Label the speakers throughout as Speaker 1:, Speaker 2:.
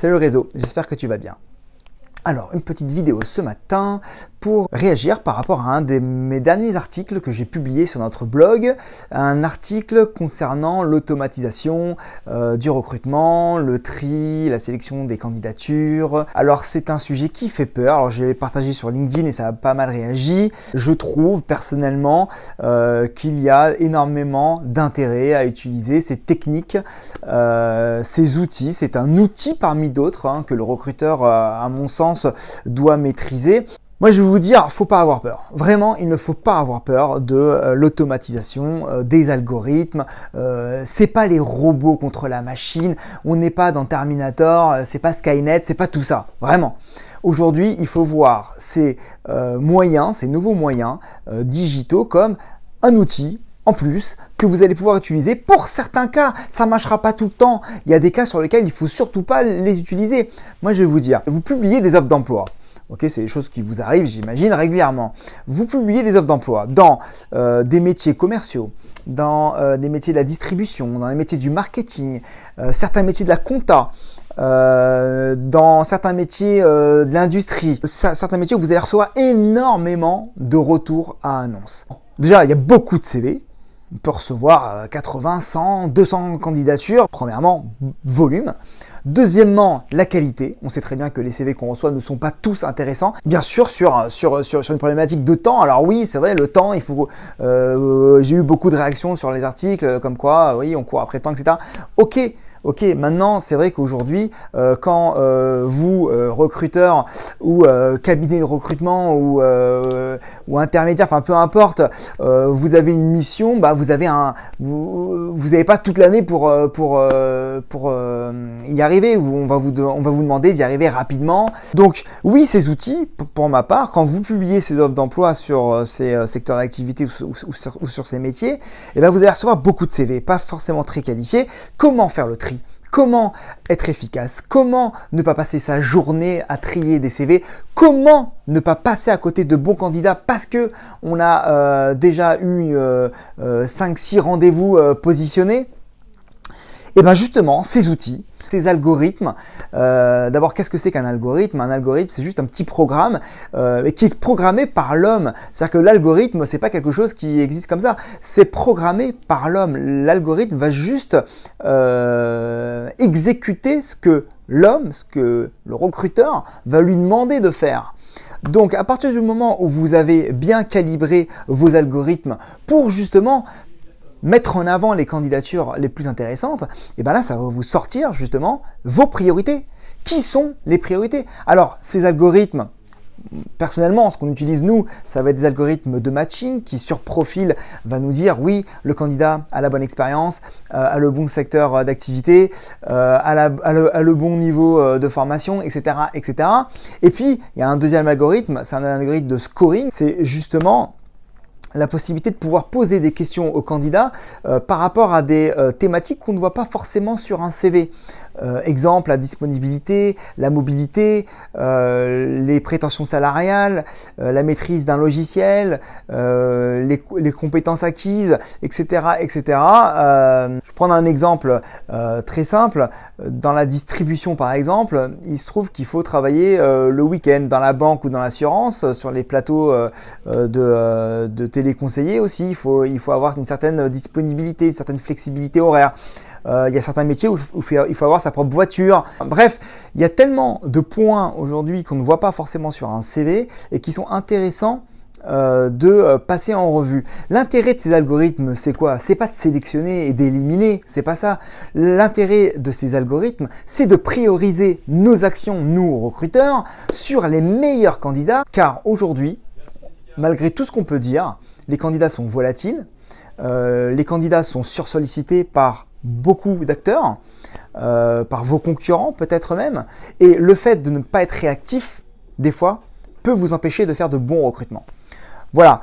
Speaker 1: Salut réseau, j'espère que tu vas bien. Alors, une petite vidéo ce matin pour réagir par rapport à un de mes derniers articles que j'ai publié sur notre blog. Un article concernant l'automatisation du recrutement, le tri, la sélection des candidatures. Alors, c'est un sujet qui fait peur. Alors, je l'ai partagé sur LinkedIn et ça a pas mal réagi. Je trouve personnellement qu'il y a énormément d'intérêt à utiliser ces techniques, ces outils. C'est un outil parmi d'autres que le recruteur, à mon sens, doit maîtriser. Moi, je vais vous dire, faut pas avoir peur. Vraiment, il ne faut pas avoir peur de l'automatisation, des algorithmes. C'est pas les robots contre la machine. On n'est pas dans Terminator. C'est pas Skynet. C'est pas tout ça. Vraiment. Aujourd'hui, il faut voir ces moyens, ces nouveaux moyens digitaux comme un outil en plus que vous allez pouvoir utiliser pour certains cas. Ça ne marchera pas tout le temps. Il y a des cas sur lesquels il ne faut surtout pas les utiliser. Moi, je vais vous dire, vous publiez des offres d'emploi. Ok, c'est des choses qui vous arrivent, j'imagine, régulièrement. Vous publiez des offres d'emploi dans des métiers commerciaux, dans des métiers de la distribution, dans les métiers du marketing, certains métiers de la compta, dans certains métiers de l'industrie, certains métiers où vous allez recevoir énormément de retours à annonces. Déjà, il y a beaucoup de CV. On peut recevoir 80, 100, 200 candidatures. Premièrement, volume. Deuxièmement, la qualité. On sait très bien que les CV qu'on reçoit ne sont pas tous intéressants. Bien sûr, sur une problématique de temps. Alors oui, c'est vrai, le temps, il faut. J'ai eu beaucoup de réactions sur les articles, comme quoi, oui, on court après le temps, etc. Ok, maintenant, c'est vrai qu'aujourd'hui, quand vous, recruteur ou cabinet de recrutement ou intermédiaire, enfin peu importe, vous avez une mission, bah vous avez pas toute l'année pour y arriver. On va vous demander d'y arriver rapidement. Donc oui, ces outils, pour ma part, quand vous publiez ces offres d'emploi sur ces secteurs d'activité ou sur ces métiers, eh ben vous allez recevoir beaucoup de CV, pas forcément très qualifiés. Comment faire le tri ? Comment être efficace? Comment ne pas passer sa journée à trier des CV? Comment ne pas passer à côté de bons candidats parce que on a déjà eu 5-6 rendez-vous positionnés? Et bien justement, ces outils, ces algorithmes, d'abord qu'est-ce que c'est qu'un algorithme? Un algorithme, c'est juste un petit programme qui est programmé par l'homme. C'est-à-dire que l'algorithme, c'est pas quelque chose qui existe comme ça, c'est programmé par l'homme. L'algorithme va juste exécuter ce que l'homme, ce que le recruteur va lui demander de faire. Donc à partir du moment où vous avez bien calibré vos algorithmes pour justement mettre en avant les candidatures les plus intéressantes, et bien là, ça va vous sortir justement vos priorités. Qui sont les priorités? Alors, ces algorithmes, personnellement, ce qu'on utilise nous, ça va être des algorithmes de matching qui sur profil va nous dire oui, le candidat a la bonne expérience, a le bon secteur d'activité, a le bon niveau de formation, etc., etc. Et puis, il y a un deuxième algorithme, c'est un algorithme de scoring, c'est justement la possibilité de pouvoir poser des questions aux candidats par rapport à des thématiques qu'on ne voit pas forcément sur un CV. Exemple, la disponibilité, la mobilité, les prétentions salariales, la maîtrise d'un logiciel, les compétences acquises, etc. etc. Je prends un exemple très simple. Dans la distribution, par exemple, il se trouve qu'il faut travailler le week-end dans la banque ou dans l'assurance, sur les plateaux de téléconseillers aussi. Il faut avoir une certaine disponibilité, une certaine flexibilité horaire. Il y a certains métiers où il faut avoir sa propre voiture. Bref, il y a tellement de points aujourd'hui qu'on ne voit pas forcément sur un CV et qui sont intéressants de passer en revue. L'intérêt de ces algorithmes, c'est quoi? C'est pas de sélectionner et d'éliminer, c'est pas ça. L'intérêt de ces algorithmes, c'est de prioriser nos actions, nous recruteurs, sur les meilleurs candidats, car aujourd'hui, malgré tout ce qu'on peut dire, les candidats sont volatiles, les candidats sont sursollicités par beaucoup d'acteurs, par vos concurrents peut-être même, et le fait de ne pas être réactif, des fois, peut vous empêcher de faire de bons recrutements. Voilà,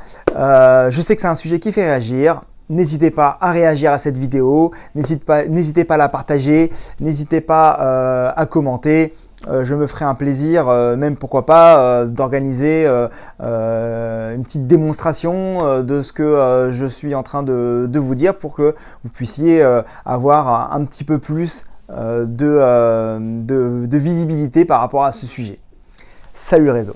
Speaker 1: je sais que c'est un sujet qui fait réagir. N'hésitez pas à réagir à cette vidéo, n'hésitez pas à la partager, n'hésitez pas à commenter. Je me ferai un plaisir, même pourquoi pas, d'organiser une petite démonstration de ce que je suis en train de vous dire pour que vous puissiez avoir un petit peu plus de visibilité par rapport à ce sujet. Salut le réseau!